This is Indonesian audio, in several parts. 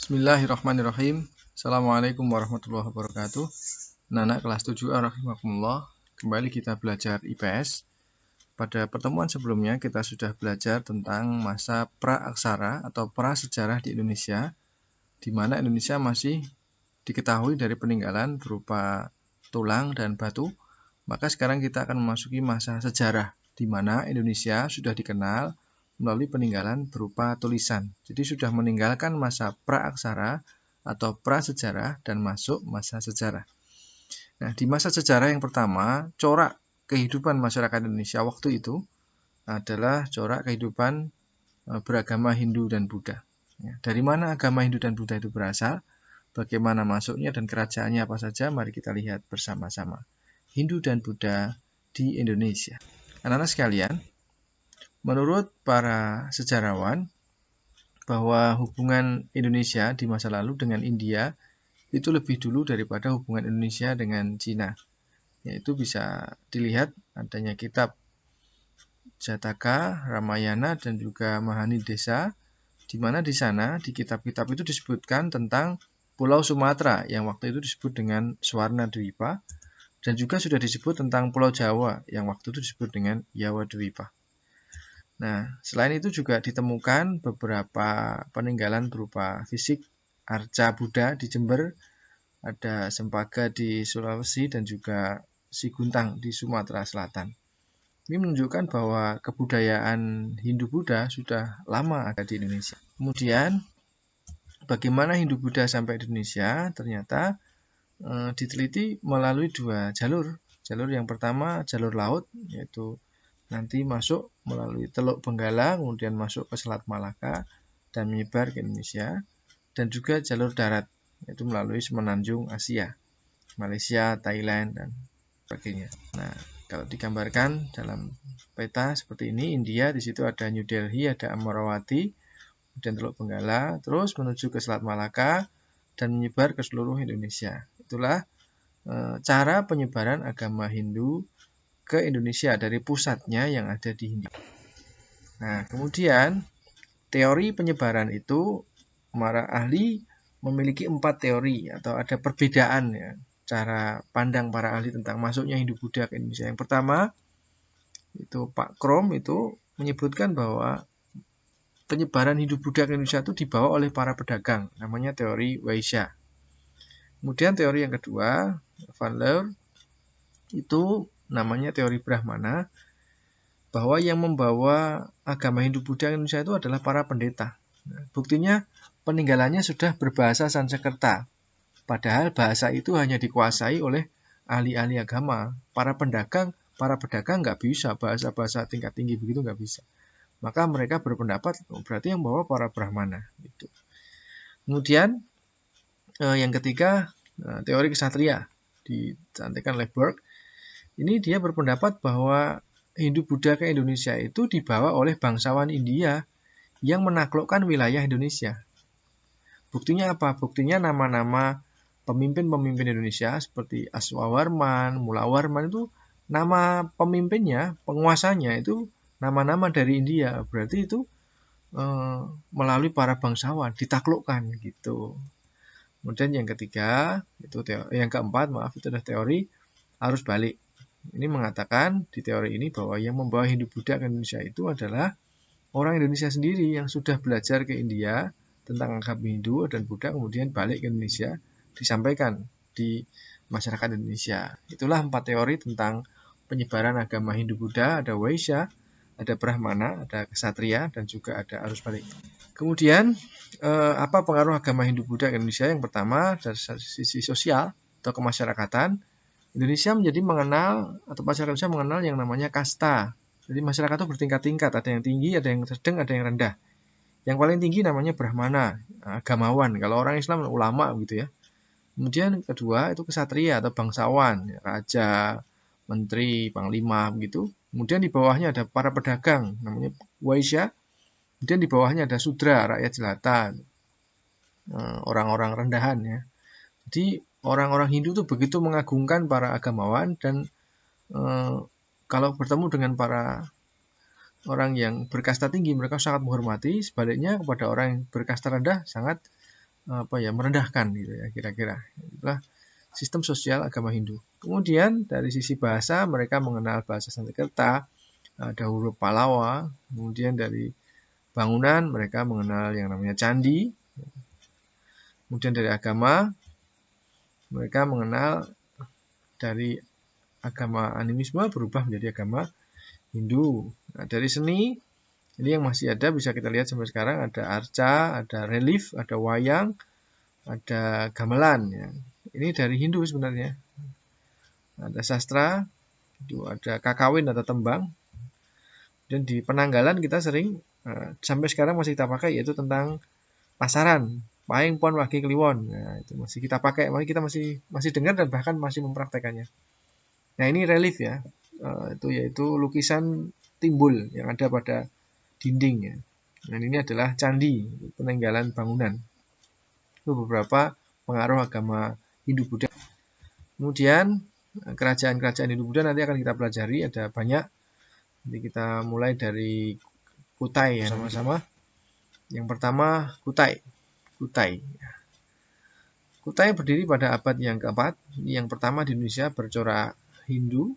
Bismillahirrahmanirrahim. Assalamualaikum warahmatullahi wabarakatuh. Anak kelas 7 rahimakumullah. Kembali kita belajar IPS. Pada pertemuan sebelumnya kita sudah belajar tentang masa pra-aksara atau prasejarah di Indonesia, di mana Indonesia masih diketahui dari peninggalan berupa tulang dan batu. Maka sekarang kita akan memasuki masa sejarah, di mana Indonesia sudah dikenal melalui peninggalan berupa tulisan. Jadi sudah meninggalkan masa pra-aksara atau prasejarah dan masuk masa sejarah. Nah, di masa sejarah yang pertama, corak kehidupan masyarakat Indonesia waktu itu adalah corak kehidupan beragama Hindu dan Buddha. Dari mana agama Hindu dan Buddha itu berasal? Bagaimana masuknya dan kerajaannya apa saja? Mari kita lihat bersama-sama. Hindu dan Buddha di Indonesia. Anak-anak sekalian, menurut para sejarawan, bahwa hubungan Indonesia di masa lalu dengan India itu lebih dulu daripada hubungan Indonesia dengan Cina. Yaitu bisa dilihat adanya kitab Jataka, Ramayana, dan juga Mahanidesa, di mana di sana di kitab-kitab itu disebutkan tentang Pulau Sumatera yang waktu itu disebut dengan Swarna Dwipa, dan juga sudah disebut tentang Pulau Jawa yang waktu itu disebut dengan Yawa Dwipa. Nah, selain itu juga ditemukan beberapa peninggalan berupa fisik arca Buddha di Jember, ada Sempaga di Sulawesi, dan juga Siguntang di Sumatera Selatan. Ini menunjukkan bahwa kebudayaan Hindu-Buddha sudah lama ada di Indonesia. Kemudian, bagaimana Hindu-Buddha sampai di Indonesia? Ternyata diteliti melalui dua jalur. Jalur yang pertama, jalur laut, yaitu nanti masuk melalui Teluk Benggala, kemudian masuk ke Selat Malaka, dan menyebar ke Indonesia. Dan juga jalur darat, yaitu melalui Semenanjung Asia, Malaysia, Thailand, dan sebagainya. Nah, kalau digambarkan dalam peta seperti ini, India, di situ ada New Delhi, ada Amarawati, kemudian Teluk Benggala, terus menuju ke Selat Malaka, dan menyebar ke seluruh Indonesia. Itulah cara penyebaran agama Hindu ke Indonesia dari pusatnya yang ada di Hindia. Nah, kemudian teori penyebaran itu, para ahli memiliki 4 teori atau ada perbedaan ya, cara pandang para ahli tentang masuknya Hindu-Buddha ke Indonesia. Yang pertama, itu Pak Krom itu menyebutkan bahwa penyebaran Hindu-Buddha ke Indonesia itu dibawa oleh para pedagang, namanya teori Waisya. Kemudian teori yang kedua, Van Leur, itu namanya teori Brahmana, bahwa yang membawa agama Hindu-Buddha ke Indonesia itu adalah para pendeta. Buktinya peninggalannya sudah berbahasa Sanskerta, padahal bahasa itu hanya dikuasai oleh ahli-ahli agama. Para pedagang nggak bisa bahasa-bahasa tingkat tinggi begitu, nggak bisa. Maka mereka berpendapat berarti yang bawa para Brahmana. Gitu. Kemudian yang ketiga, teori kesatria dicantikkan oleh Burke. Ini dia berpendapat bahwa Hindu-Buddha ke Indonesia itu dibawa oleh bangsawan India yang menaklukkan wilayah Indonesia. Buktinya apa? Buktinya nama-nama pemimpin-pemimpin Indonesia seperti Aswawarman, Mulawarman itu nama pemimpinnya, penguasanya itu nama-nama dari India. Berarti itu melalui para bangsawan ditaklukkan gitu. Kemudian yang ketiga, yang keempat, itu adalah teori arus balik. Ini mengatakan di teori ini bahwa yang membawa Hindu-Buddha ke Indonesia itu adalah orang Indonesia sendiri yang sudah belajar ke India tentang agama Hindu dan Buddha, kemudian balik ke Indonesia, disampaikan di masyarakat Indonesia. Itulah 4 teori tentang penyebaran agama Hindu-Buddha, ada Waisya, ada Brahmana, ada Ksatria, dan juga ada arus balik. Kemudian, apa pengaruh agama Hindu-Buddha ke Indonesia? Yang pertama, dari sisi sosial atau kemasyarakatan, Indonesia menjadi mengenal, atau masyarakat Indonesia mengenal yang namanya kasta. Jadi masyarakat itu bertingkat-tingkat, ada yang tinggi, ada yang sedang, ada yang rendah. Yang paling tinggi namanya Brahmana, agamawan. Kalau orang Islam ulama gitu ya. Kemudian kedua itu ksatria atau bangsawan, raja, menteri, panglima gitu. Kemudian di bawahnya ada para pedagang, namanya Waisya. Kemudian di bawahnya ada sudra, rakyat jelata, orang-orang rendahan ya. Jadi orang-orang Hindu itu begitu mengagungkan para agamawan dan kalau bertemu dengan para orang yang berkasta tinggi, mereka sangat menghormati. Sebaliknya kepada orang yang berkasta rendah sangat merendahkan gitu ya kira-kira. Itulah sistem sosial agama Hindu. Kemudian dari sisi bahasa mereka mengenal bahasa Sanskerta, ada huruf Pallawa. Kemudian dari bangunan mereka mengenal yang namanya candi. Kemudian dari agama mereka mengenal dari agama animisme berubah menjadi agama Hindu. Nah, dari seni ini yang masih ada bisa kita lihat sampai sekarang ada arca, ada relief, ada wayang, ada gamelan ya. Ini dari Hindu sebenarnya. Ada sastra, itu ada kakawin atau tembang. Dan di penanggalan kita sering sampai sekarang masih kita pakai yaitu tentang pasaran, paing pon wage kliwon. Nah, itu masih kita pakai, makanya kita masih dengar dan bahkan masih mempraktekannya. Nah, ini relief ya. Itu yaitu lukisan timbul yang ada pada dinding ya. Dan ini adalah candi, peninggalan bangunan. Itu beberapa pengaruh agama Hindu Buddha. Kemudian kerajaan-kerajaan Hindu Buddha nanti akan kita pelajari, ada banyak. Nanti kita mulai dari Kutai ya sama-sama. Yang pertama Kutai. Kutai berdiri pada abad yang keempat. Yang pertama di Indonesia bercorak Hindu.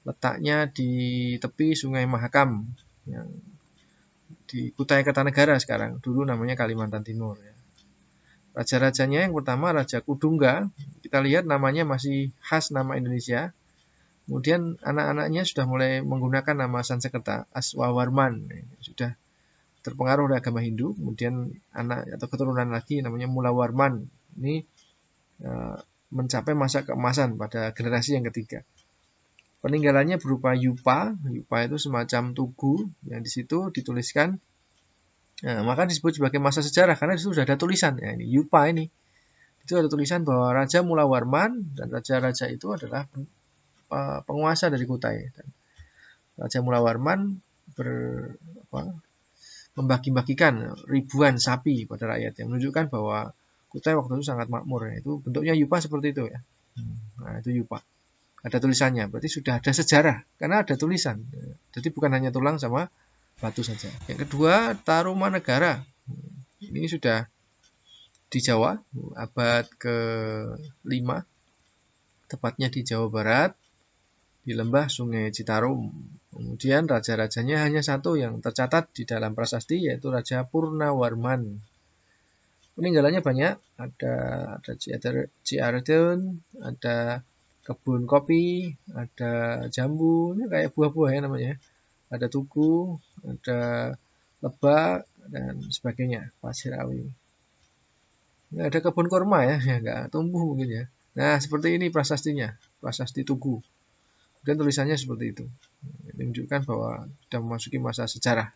Letaknya di tepi Sungai Mahakam yang di Kutai Kartanegara sekarang. Dulu namanya Kalimantan Timur ya. Raja-rajanya yang pertama Raja Kudungga. Kita lihat namanya masih khas nama Indonesia. Kemudian anak-anaknya sudah mulai menggunakan nama Sanskerta, Aswawarman. Sudah terpengaruh oleh agama Hindu. Kemudian anak atau keturunan lagi namanya Mulawarman. Ini mencapai masa keemasan pada generasi yang ketiga. Peninggalannya berupa yupa. Yupa itu semacam tugu yang di situ dituliskan. Nah, maka disebut sebagai masa sejarah karena di situ sudah ada tulisan. Ya, ini yupa ini. Itu ada tulisan bahwa Raja Mulawarman dan raja-raja itu adalah penguasa dari Kutai. Dan Raja Mulawarman membagi-bagikan ribuan sapi pada rakyat yang menunjukkan bahwa Kutai waktu itu sangat makmur. Ya. Itu bentuknya yupa seperti itu ya. Nah, itu yupa. Ada tulisannya, berarti sudah ada sejarah karena ada tulisan. Jadi bukan hanya tulang sama batu saja. Yang kedua, Tarumanegara. Ini sudah di Jawa, abad ke-5, tepatnya di Jawa Barat, di lembah Sungai Citarum. Kemudian raja-rajanya hanya satu yang tercatat di dalam prasasti, yaitu Raja Purnawarman. Peninggalannya banyak, ada Ciaredon, ada kebun kopi, ada jambu, ini kayak buah-buah ya namanya. Ada tugu, ada lebak, dan sebagainya, pasir awi. Ini ada kebun kurma ya, nggak tumbuh mungkin ya. Nah, seperti ini prasastinya, prasasti tugu. Dan tulisannya seperti itu. Ini menunjukkan bahwa sudah memasuki masa sejarah.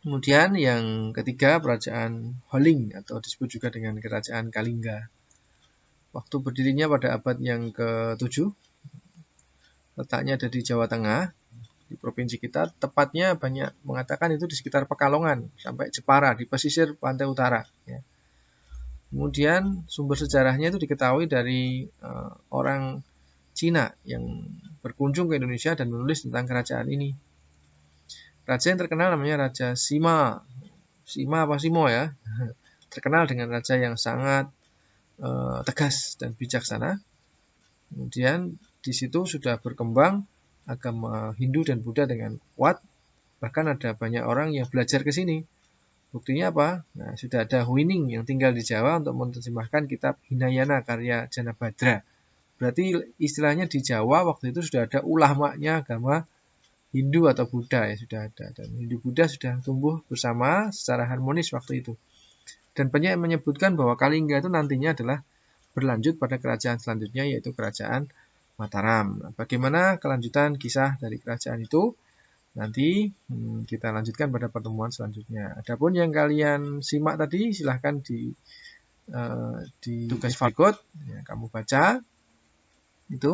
Kemudian yang ketiga, kerajaan Holing, atau disebut juga dengan kerajaan Kalingga. Waktu berdirinya pada abad yang ke-7, letaknya ada di Jawa Tengah, di provinsi kita, tepatnya banyak mengatakan itu di sekitar Pekalongan, sampai Jepara, di pesisir pantai utara. Ya. Kemudian sumber sejarahnya itu diketahui dari orang Cina yang berkunjung ke Indonesia dan menulis tentang kerajaan ini. Raja yang terkenal namanya Raja Sima. Sima apa Simo ya? Terkenal dengan raja yang sangat tegas dan bijaksana. Kemudian di situ sudah berkembang agama Hindu dan Buddha dengan kuat. Bahkan ada banyak orang yang belajar ke sini. Buktinya apa? Nah, sudah ada Huining yang tinggal di Jawa untuk menerjemahkan kitab Hinayana karya Janabhadra. Berarti istilahnya di Jawa waktu itu sudah ada ulamanya agama Hindu atau Buddha ya sudah ada. Dan Hindu Buddha sudah tumbuh bersama secara harmonis waktu itu. Dan banyak yang menyebutkan bahwa Kalingga itu nantinya adalah berlanjut pada kerajaan selanjutnya yaitu kerajaan Mataram. Nah, bagaimana kelanjutan kisah dari kerajaan itu? Nanti kita lanjutkan pada pertemuan selanjutnya. Adapun yang kalian simak tadi silahkan di tugas berikut ya, kamu baca itu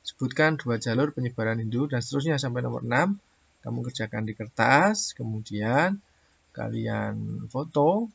sebutkan 2 jalur penyebaran Hindu dan seterusnya sampai nomor 6. Kamu kerjakan di kertas, kemudian kalian foto